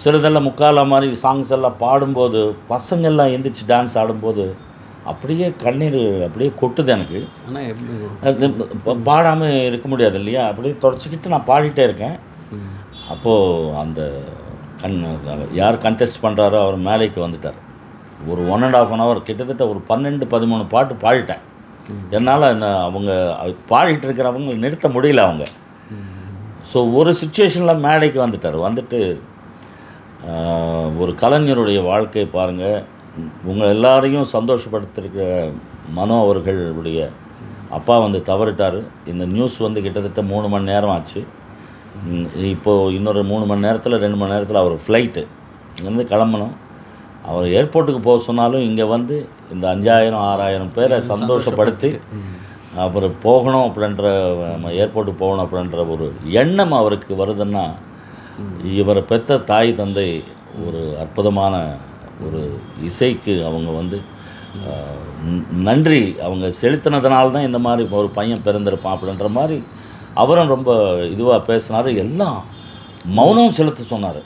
சிலதெல்லாம் முக்கால மாதிரி சாங்ஸ் எல்லாம் பாடும்போது பசங்கள்லாம் எந்திரிச்சு டான்ஸ் ஆடும்போது அப்படியே கண்ணீர் அப்படியே கொட்டுது எனக்கு. ஆனால் எப்படி அது பாடாமல் இருக்க முடியாது இல்லையா? அப்படியே தொடச்சிக்கிட்டு நான் பாடிட்டே இருக்கேன். அப்போது அந்த யார் கண்டெஸ்ட் பண்ணுறாரோ அவர் மேடைக்கு வந்துட்டார். ஒரு 1.5 hour கிட்டத்தட்ட ஒரு 12, 13 பாட்டு பாடிட்டேன். என்னால் அவங்க பாடிட்டு இருக்கிறவங்க நிறுத்த முடியல அவங்க. ஸோ ஒரு சுச்சுவேஷனில் மேடைக்கு வந்துட்டார். வந்துட்டு ஒரு கலைஞருடைய வாழ்க்கை பாருங்கள், உங்கள் எல்லாரையும் சந்தோஷப்படுத்திருக்கிற மனோ அவர்களுடைய அப்பா வந்து தவறிட்டார். இந்த நியூஸ் வந்து கிட்டத்தட்ட 3 மணி நேரம் ஆச்சு. இப்போது இன்னொரு 3 மணி நேரத்தில் 2 மணி நேரத்தில் அவர் ஃப்ளைட்டு இங்கேருந்து கிளம்பணும். அவர் ஏர்போர்ட்டுக்கு போக சொன்னாலும் இங்கே வந்து இந்த 5000 6000 பேரை சந்தோஷப்படுத்தி அப்புறம் போகணும் அப்படின்ற, ஏர்போர்ட்டுக்கு போகணும் அப்படின்ற ஒரு எண்ணம் அவருக்கு வருதுன்னா, இவரை பெற்ற தாய் தந்தை ஒரு அற்புதமான ஒரு இசைக்கு அவங்க வந்து நன்றி அவங்க செலுத்தினதுனால தான் இந்த மாதிரி ஒரு பையன் பிறந்திருப்பான் அப்படின்ற மாதிரி அவரும் ரொம்ப இதுவாக பேசினார். எல்லாம் மௌனம் செலுத்த சொன்னார்.